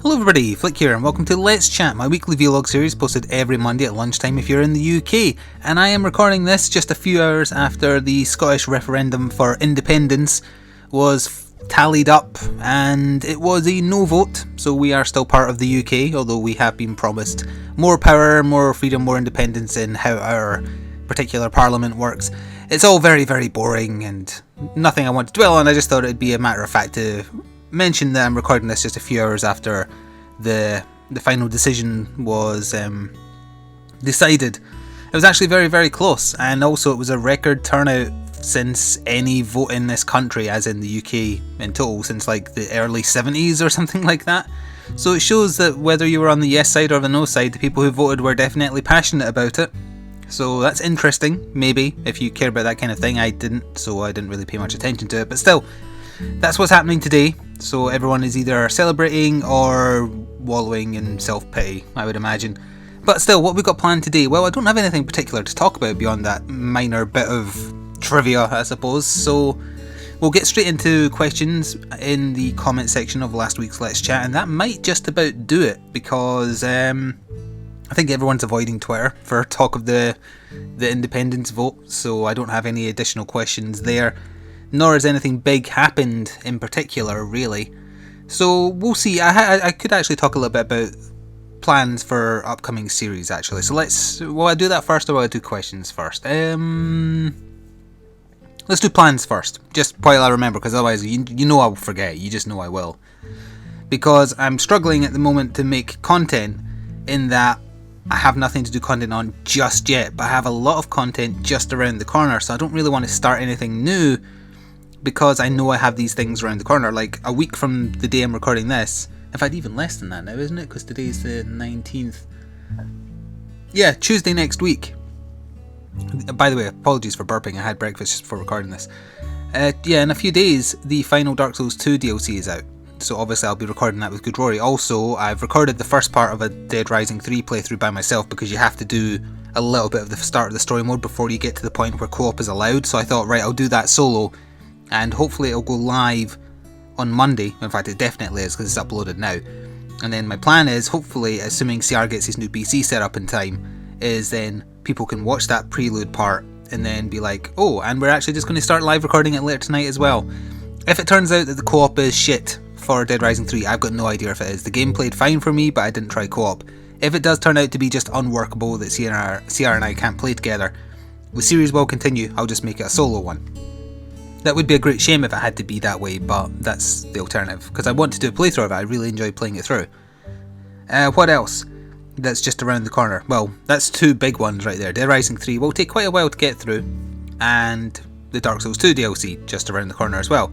Hello everybody, Flik here and welcome to Let's Chat, my weekly vlog series posted every Monday at lunchtime if you're in the UK. And I am recording this just a few hours after the Scottish referendum for independence was tallied up and it was a no vote, so we are still part of the UK, although we have been promised more power, more freedom, more independence in how our particular parliament works. It's all very, very boring and nothing I want to dwell on. I just thought it'd be a matter of fact to mention that I'm recording this just a few hours after the final decision was decided. It was actually very, very close, and also it was a record turnout since any vote in this country, as in the UK in total, since like the early 70s or something like that. So it shows that whether you were on the yes side or the no side, the people who voted were definitely passionate about it. So that's interesting, maybe, if you care about that kind of thing. I didn't, so I didn't really pay much attention to it, but still, that's what's happening today. So everyone is either celebrating or wallowing in self-pity, I would imagine. But still, what we've got planned today? Well, I don't have anything particular to talk about beyond that minor bit of trivia, I suppose. So we'll get straight into questions in the comment section of last week's Let's Chat, and that might just about do it, because I think everyone's avoiding Twitter for talk of the independence vote, so I don't have any additional questions there. Nor has anything big happened in particular, really. So we'll see. I could actually talk a little bit about plans for upcoming series, actually. So will I do that first, or will I do questions first? Let's do plans first, just while I remember, because otherwise you know I'll forget. You just know I will. Because I'm struggling at the moment to make content, in that I have nothing to do content on just yet, but I have a lot of content just around the corner, so I don't really want to start anything new, because I know I have these things around the corner. Like a week from the day I'm recording this, in fact even less than that now, isn't it, because today's the 19th. Yeah, Tuesday next week. By the way, apologies for burping, I had breakfast just before recording this. Yeah, in a few days the final Dark Souls 2 DLC is out, so obviously I'll be recording that with Good Rory. Also, I've recorded the first part of a Dead Rising 3 playthrough by myself, because you have to do a little bit of the start of the story mode before you get to the point where co-op is allowed, so I thought, right, I'll do that solo, and hopefully it'll go live on Monday. In fact, it definitely is, because it's uploaded now. And then my plan is, hopefully, assuming CR gets his new PC set up in time, is then people can watch that prelude part and then be like, oh, and we're actually just going to start live recording it later tonight as well. If it turns out that the co-op is shit for Dead Rising 3, I've got no idea if it is. The game played fine for me, but I didn't try co-op. If it does turn out to be just unworkable, that CR and I can't play together, the series will continue. I'll just make it a solo one. That would be a great shame if it had to be that way, but that's the alternative, because I want to do a playthrough of it. I really enjoy playing it through. What else? That's just around the corner. Well, that's two big ones right there. Dead Rising 3 will take quite a while to get through, and the Dark Souls 2 DLC just around the corner as well.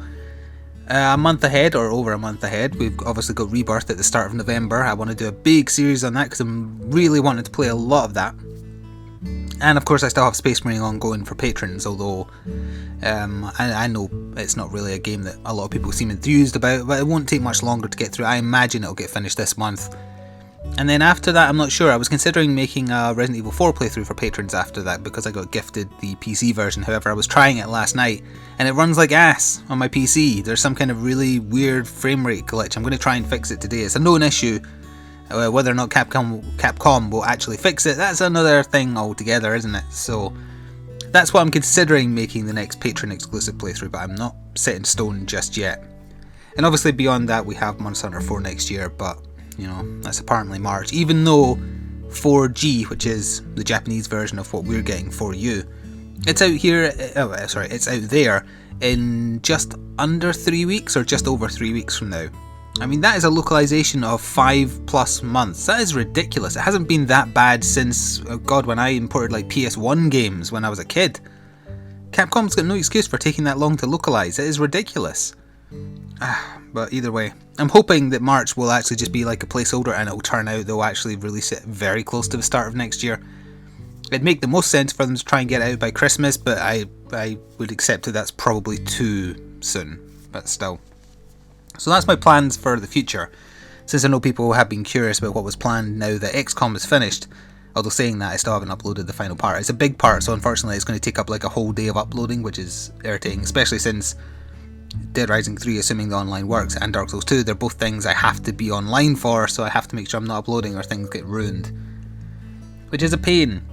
A month ahead, or over a month ahead, we've obviously got Rebirth at the start of November. I want to do a big series on that, because I'm really wanting to play a lot of that. And of course I still have Space Marine ongoing for patrons, although I know it's not really a game that a lot of people seem enthused about, but it won't take much longer to get through. I imagine it'll get finished this month. And then after that, I'm not sure. I was considering making a Resident Evil 4 playthrough for patrons after that, because I got gifted the PC version. However, I was trying it last night, and it runs like ass on my PC. There's some kind of really weird frame rate glitch. I'm going to try and fix it today. It's a known issue. Whether or not Capcom will actually fix it, that's another thing altogether, isn't it? So that's what I'm considering making the next Patreon exclusive playthrough, but I'm not set in stone just yet. And obviously beyond that, we have Monster Hunter 4 next year, but you know, that's apparently March, even though 4G, which is the Japanese version of what we're getting for you, it's out here, it's out there in just under 3 weeks, or just over 3 weeks from now. I mean, that is a localization of 5+ months. That is ridiculous. It hasn't been that bad since, oh God, when I imported like PS1 games when I was a kid. Capcom's got no excuse for taking that long to localize. It is ridiculous. But either way, I'm hoping that March will actually just be like a placeholder, and it'll turn out they'll actually release it very close to the start of next year. It'd make the most sense for them to try and get it out by Christmas, but I would accept that that's probably too soon, but still. So that's my plans for the future, since I know people have been curious about what was planned now that XCOM is finished. Although saying that, I still haven't uploaded the final part. It's a big part, so unfortunately it's going to take up like a whole day of uploading, which is irritating, especially since Dead Rising 3, assuming the online works, and Dark Souls 2, they're both things I have to be online for, so I have to make sure I'm not uploading or things get ruined. Which is a pain.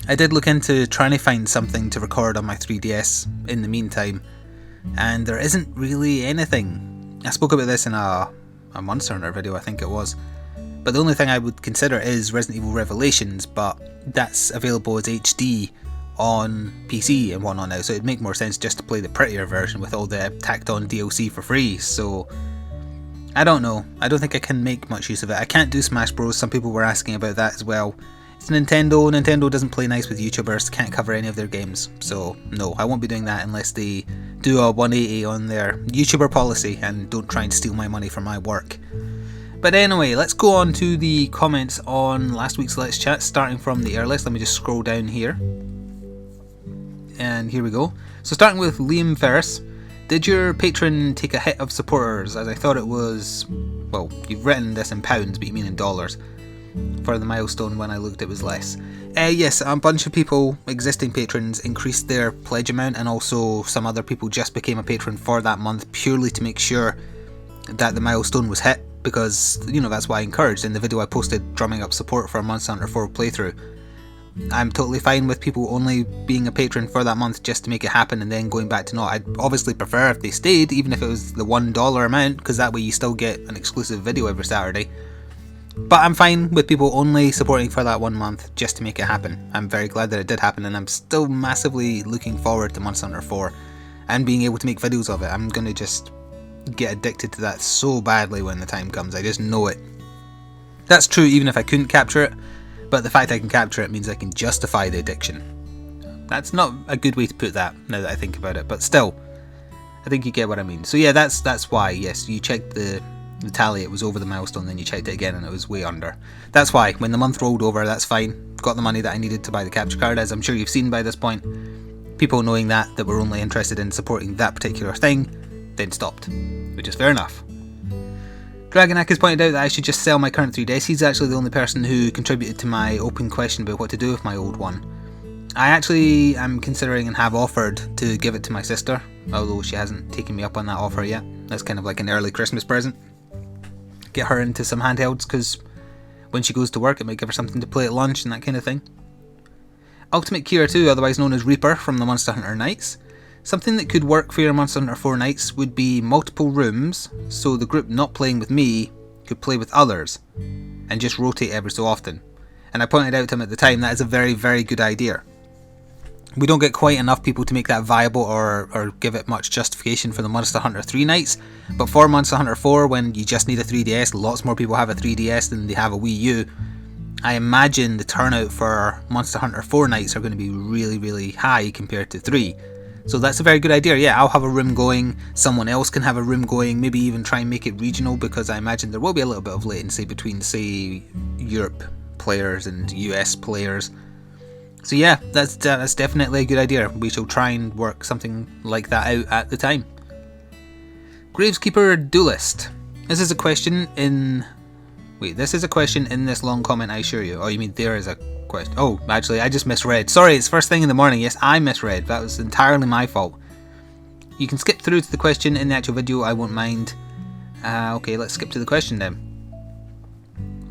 I did look into trying to find something to record on my 3DS in the meantime, and there isn't really anything. I spoke about this in a Monster Hunter video, I think it was. But the only thing I would consider is Resident Evil Revelations, but that's available as HD on PC and whatnot now, so it'd make more sense just to play the prettier version with all the tacked on DLC for free. So I don't know, I don't think I can make much use of it. I can't do Smash Bros, some people were asking about that as well. It's Nintendo doesn't play nice with YouTubers, can't cover any of their games, so no, I won't be doing that unless they do a 180 on their YouTuber policy and don't try and steal my money for my work. But anyway, let's go on to the comments on last week's Let's Chat, starting from the earliest. Let me just scroll down here. And here we go. So starting with Liam Ferris. Did your patron take a hit of supporters, as I thought it was, well, you've written this in pounds, but you mean in dollars. For the milestone, when I looked, it was less. Yes, a bunch of people, existing patrons, increased their pledge amount, and also some other people just became a patron for that month purely to make sure that the milestone was hit, because, you know, that's why I encouraged in the video I posted drumming up support for a Monster Hunter 4 playthrough. I'm totally fine with people only being a patron for that month just to make it happen and then going back to not. I'd obviously prefer if they stayed, even if it was the $1 amount, because that way you still get an exclusive video every Saturday. But I'm fine with people only supporting for that 1 month just to make it happen. I'm very glad that it did happen, and I'm still massively looking forward to Monster Hunter 4 and being able to make videos of it. I'm going to just get addicted to that so badly when the time comes. I just know it. That's true even if I couldn't capture it, but the fact I can capture it means I can justify the addiction. That's not a good way to put that now that I think about it, but still, I think you get what I mean. So yeah, that's why, yes, you checked the tally, it was over the milestone, then you checked it again and it was way under. That's why, when the month rolled over, that's fine. Got the money that I needed to buy the capture card, as I'm sure you've seen by this point. People knowing that were only interested in supporting that particular thing, then stopped, which is fair enough. Dragonak has pointed out that I should just sell my current 3DS. He's actually the only person who contributed to my open question about what to do with my old one. I actually am considering and have offered to give it to my sister, although she hasn't taken me up on that offer yet. That's kind of like an early Christmas present. Get her into some handhelds, because when she goes to work it might give her something to play at lunch and that kind of thing. Ultimate Kira 2, otherwise known as Reaper from the Monster Hunter Nights. Something that could work for your Monster Hunter 4 nights would be multiple rooms, so the group not playing with me could play with others, and just rotate every so often. And I pointed out to him at the time that is a very, very good idea. We don't get quite enough people to make that viable or give it much justification for the Monster Hunter 3 nights, but for Monster Hunter 4, when you just need a 3DS, lots more people have a 3DS than they have a Wii U, I imagine the turnout for Monster Hunter 4 nights are going to be really, really high compared to 3. So that's a very good idea. Yeah, I'll have a room going, someone else can have a room going, maybe even try and make it regional, because I imagine there will be a little bit of latency between, say, Europe players and US players. So yeah, that's definitely a good idea. We shall try and work something like that out at the time. Graveskeeper Duelist. This is a question in... Wait, this is a question in this long comment, I assure you. Oh, you mean there is a question? Oh, actually, I just misread. Sorry, it's first thing in the morning. Yes, I misread. That was entirely my fault. You can skip through to the question in the actual video, I won't mind. Okay, let's skip to the question then.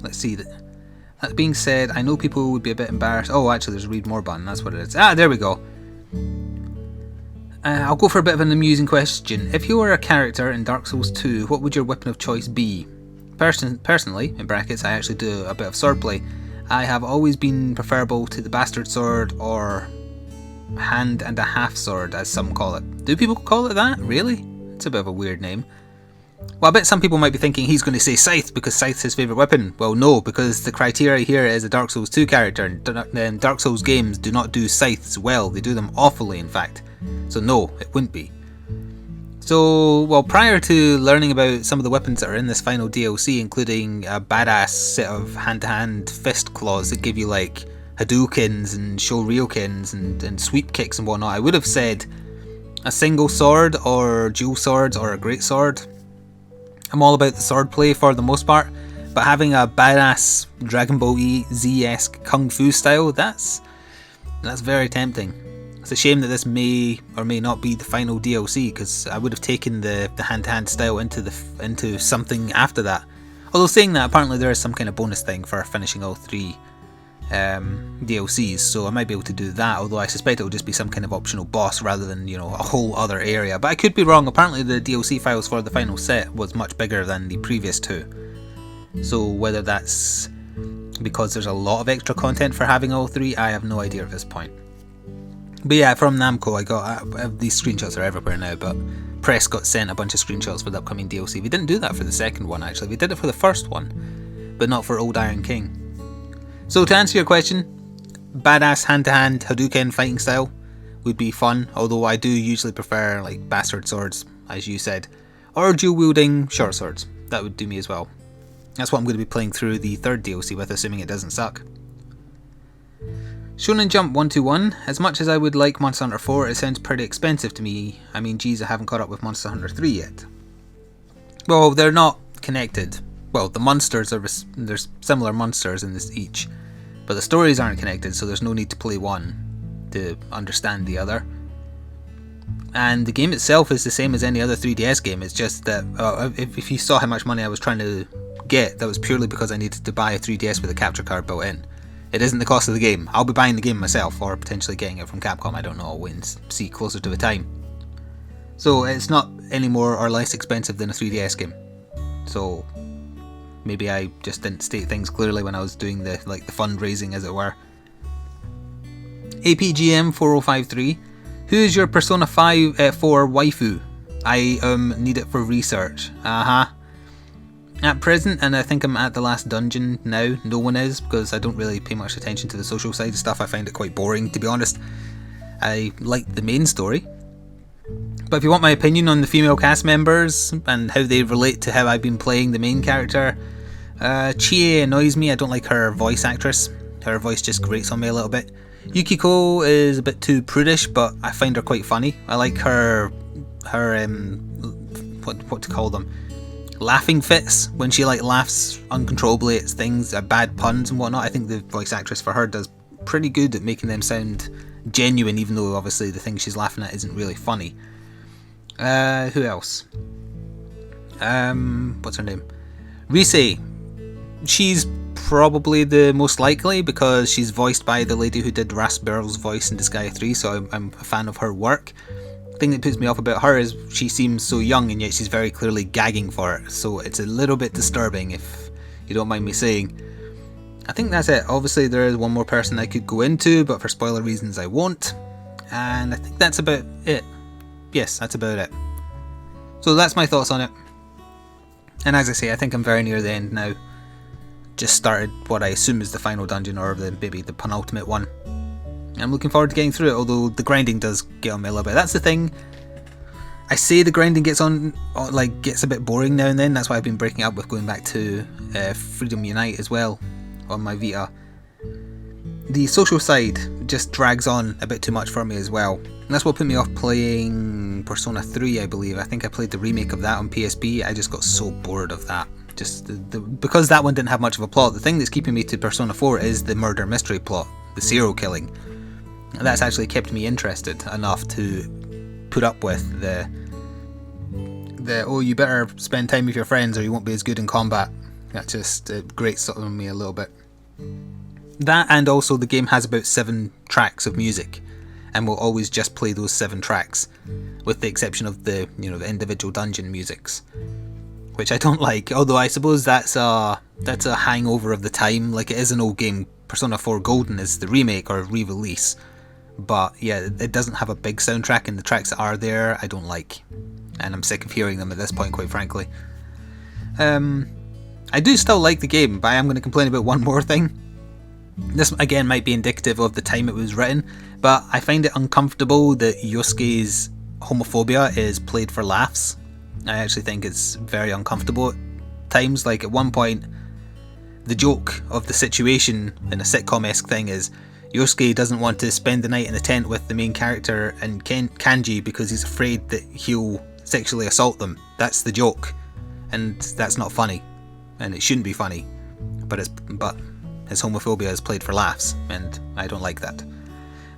Let's see. That being said, I know people would be a bit embarrassed. Oh, actually, there's a read more button. That's what it is. Ah, there we go. I'll go for a bit of an amusing question. If you were a character in Dark Souls 2, what would your weapon of choice be? Personally, in brackets, I actually do a bit of swordplay. I have always been preferable to the bastard sword, or hand and a half sword, as some call it. Do people call it that? Really? It's a bit of a weird name. Well, I bet some people might be thinking he's going to say Scythe because Scythe's his favourite weapon. Well, no, because the criteria here is a Dark Souls 2 character, and Dark Souls games do not do Scythes well. They do them awfully, in fact. So no, it wouldn't be. So, well, prior to learning about some of the weapons that are in this final DLC, including a badass set of hand-to-hand fist claws that give you, like, Hadoukens and Shoryukens and sweep kicks and whatnot, I would have said a single sword or dual swords or a great sword. I'm all about the swordplay for the most part, but having a badass Dragon Ball Z-esque Kung Fu style, that's very tempting. It's a shame that this may or may not be the final DLC, because I would have taken the hand-to-hand style into something after that. Although saying that, apparently there is some kind of bonus thing for finishing all 3 DLCs, so I might be able to do that, although I suspect it will just be some kind of optional boss rather than, a whole other area. But I could be wrong. Apparently the DLC files for the final set was much bigger than the previous 2. So whether that's because there's a lot of extra content for having all 3, I have no idea at this point. But yeah, from Namco, I got these screenshots are everywhere now, but Press got sent a bunch of screenshots for the upcoming DLC. We didn't do that for the second one, actually. We did it for the first one, but not for Old Iron King. So to answer your question, badass hand-to-hand Hadouken fighting style would be fun, although I do usually prefer like bastard swords, as you said, or dual-wielding short swords. That would do me as well. That's what I'm going to be playing through the 3rd DLC with, assuming it doesn't suck. Shonen Jump 121, as much as I would like Monster Hunter 4, it sounds pretty expensive to me. I mean, geez, I haven't caught up with Monster Hunter 3 yet. Well, they're not connected. Well, the monsters there's similar monsters in this each, but the stories aren't connected, so there's no need to play one to understand the other. And the game itself is the same as any other 3DS game. It's just that if you saw how much money I was trying to get, that was purely because I needed to buy a 3DS with a capture card built in. It isn't the cost of the game. I'll be buying the game myself, or potentially getting it from Capcom. I don't know. I'll wait and see closer to the time. So it's not any more or less expensive than a 3DS game. So maybe I just didn't state things clearly when I was doing the fundraising, as it were. APGM 4053. Who is your Persona 4 waifu? I need it for research. At present, and I think I'm at the last dungeon now, no one is, because I don't really pay much attention to the social side of stuff. I find it quite boring, to be honest. I like the main story. But if you want my opinion on the female cast members and how they relate to how I've been playing the main character, Chie annoys me. I don't like her voice actress. Her voice just grates on me a little bit. Yukiko is a bit too prudish, but I find her quite funny. I like her what to call them? Laughing fits, when she laughs uncontrollably at things, at bad puns and whatnot. I think the voice actress for her does pretty good at making them sound genuine, even though obviously the thing she's laughing at isn't really funny. Who else? What's her name? Rise. She's probably the most likely because she's voiced by the lady who did Rasperl's voice in Disgaea 3, so I'm a fan of her work. The thing that puts me off about her is she seems so young and yet she's very clearly gagging for it, so it's a little bit disturbing, if you don't mind me saying. I think that's it. Obviously there is one more person I could go into, but for spoiler reasons I won't. And I think that's about it. Yes, that's about it. So that's my thoughts on it. And as I say, I think I'm very near the end now. Just started what I assume is the final dungeon, or maybe the penultimate one. I'm looking forward to getting through it, although the grinding does get on me a little bit. That's the thing. I say the grinding gets a bit boring now and then. That's why I've been breaking up with going back to Freedom Unite as well on my Vita. The social side just drags on a bit too much for me as well. And that's what put me off playing Persona 3, I believe. I think I played the remake of that on PSP. I just got so bored of that. Just because that one didn't have much of a plot. The thing that's keeping me to Persona 4 is the murder mystery plot, the serial killing. And that's actually kept me interested enough to put up with the oh, you better spend time with your friends or you won't be as good in combat. That just grates on me a little bit. That, and also the game has about 7 tracks of music and will always just play those 7 tracks, with the exception of the the individual dungeon musics, which I don't like. Although I suppose that's a hangover of the time. Like, it is an old game. Persona 4 Golden is the remake or re-release, but yeah, it doesn't have a big soundtrack, and the tracks that are there I don't like, and I'm sick of hearing them at this point, quite frankly. I do still like the game, but I am going to complain about one more thing. This again might be indicative of the time it was written, but I find it uncomfortable that Yosuke's homophobia is played for laughs. I actually think it's very uncomfortable at times. Like, at one point, the joke of the situation in a sitcom-esque thing is Yosuke doesn't want to spend the night in a tent with the main character and Kanji because he's afraid that he'll sexually assault them. That's the joke, and that's not funny, and it shouldn't be funny, but his homophobia is played for laughs, and I don't like that.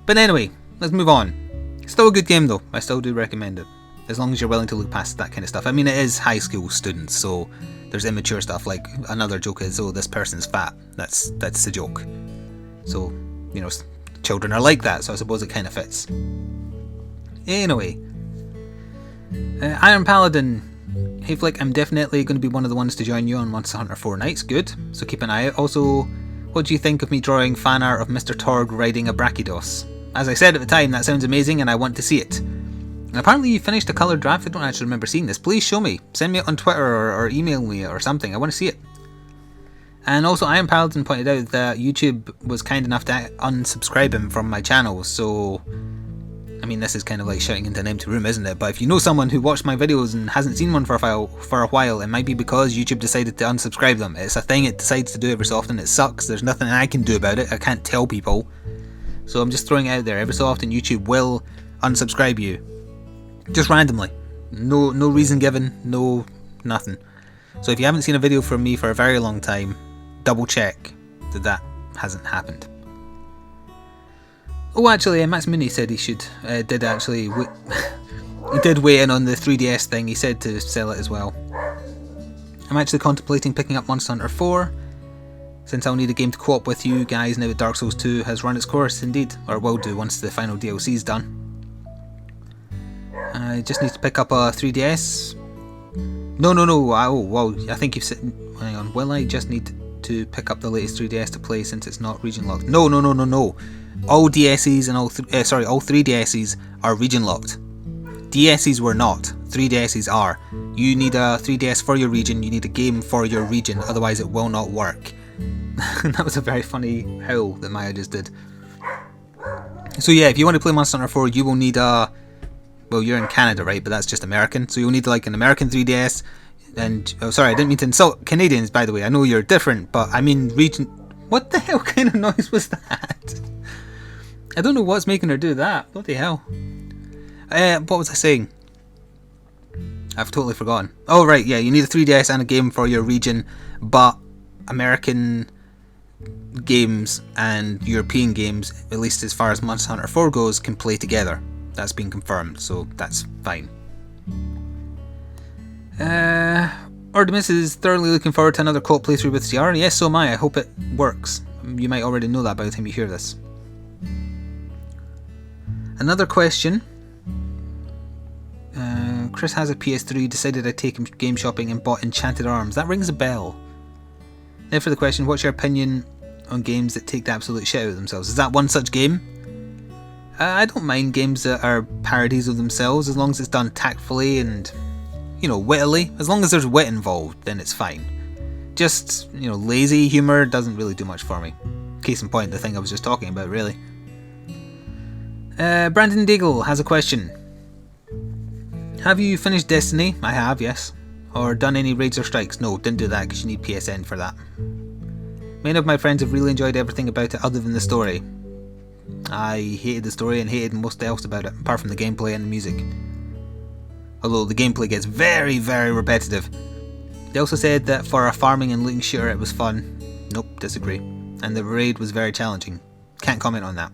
But anyway, let's move on. Still a good game though, I still do recommend it. As long as you're willing to look past that kind of stuff. I mean, it is high school students, so there's immature stuff, like another joke is, oh, this person's fat. That's a joke. So, you know, children are like that, so I suppose it kind of fits. Anyway, Iron Paladin. Hey Flik, I'm definitely going to be one of the ones to join you on Monster Hunter 4 nights. Good, so keep an eye out. Also, what do you think of me drawing fan art of Mr. Torg riding a Brachydos? As I said at the time, that sounds amazing and I want to see it. And apparently you finished a coloured draft. I don't actually remember seeing this. Please show me. Send me it on Twitter or email me or something. I want to see it. And also, Iron Paladin pointed out that YouTube was kind enough to unsubscribe him from my channel, so... I mean, this is kind of like shouting into an empty room, isn't it? But if you know someone who watched my videos and hasn't seen one for a while, it might be because YouTube decided to unsubscribe them. It's a thing it decides to do every so often. It sucks. There's nothing I can do about it. I can't tell people. So I'm just throwing it out there. Every so often YouTube will unsubscribe you. Just randomly. No reason given. No nothing. So if you haven't seen a video from me for a very long time, double check that hasn't happened. Oh, actually, Max Mooney said he did actually, he did weigh in on the 3DS thing. He said to sell it as well. I'm actually contemplating picking up Monster Hunter 4, since I'll need a game to co-op with you guys now that Dark Souls 2 has run its course, indeed, or will do once the final DLC is done. I just need to pick up a 3DS. No, oh, well, I think you've said, hang on, will I just need to pick up the latest 3DS to play since it's not region locked? No. All DSEs and all 3DSEs are region locked. DSEs were not. 3DSEs are. You need a 3DS for your region, you need a game for your region, otherwise it will not work. That was a very funny howl that Maya just did. So yeah, if you want to play Monster Hunter 4, you will need a... Well, you're in Canada, right? But that's just American. So you'll need like an American 3DS. And... Oh, sorry, I didn't mean to insult Canadians, by the way. I know you're different, but I mean region... What the hell kind of noise was that? I don't know what's making her do that. Bloody hell. What was I saying? I've totally forgotten. Oh, right, yeah, you need a 3DS and a game for your region, but American games and European games, at least as far as Monster Hunter 4 goes, can play together. That's been confirmed, so that's fine. Artemis is thoroughly looking forward to another co-op playthrough with CR. Yes, so am I. I hope it works. You might already know that by the time you hear this. Another question. Chris has a PS3, decided I'd take him game shopping and bought Enchanted Arms. That rings a bell. Now for the question, what's your opinion on games that take the absolute shit out of themselves? Is that one such game? I don't mind games that are parodies of themselves, as long as it's done tactfully and, you know, wittily. As long as there's wit involved, then it's fine. Just, you know, lazy humour doesn't really do much for me. Case in point, the thing I was just talking about, really. Brandon Daigle has a question. Have you finished Destiny? I have, yes. Or done any raids or strikes? No, didn't do that because you need PSN for that. Many of my friends have really enjoyed everything about it other than the story. I hated the story and hated most else about it, apart from the gameplay and the music. Although the gameplay gets very, very repetitive. They also said that for a farming and looting shooter it was fun. Nope, disagree. And the raid was very challenging. Can't comment on that.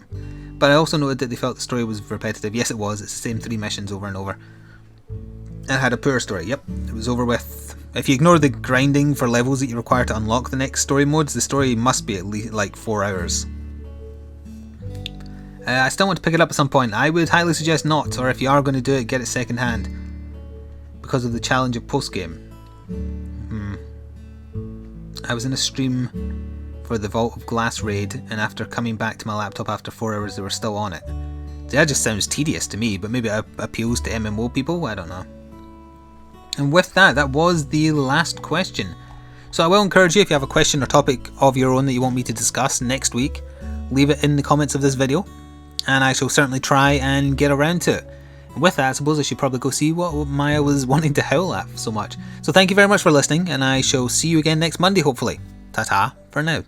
But I also noted that they felt the story was repetitive. Yes, it was. It's the same 3 missions over and over. It had a poor story. Yep, it was over with. If you ignore the grinding for levels that you require to unlock the next story modes, the story must be at least like 4 hours. I still want to pick it up at some point. I would highly suggest not, or if you are going to do it, get it second hand. Because of the challenge of post-game. I was in a stream for the Vault of Glass raid, and after coming back to my laptop after 4 hours, they were still on it. That just sounds tedious to me, but maybe it appeals to MMO people, I don't know. And with that, that was the last question. So I will encourage you, if you have a question or topic of your own that you want me to discuss next week, leave it in the comments of this video, and I shall certainly try and get around to it. And with that, I suppose I should probably go see what Maya was wanting to howl at so much. So thank you very much for listening, and I shall see you again next Monday, hopefully. Ta-ta for now.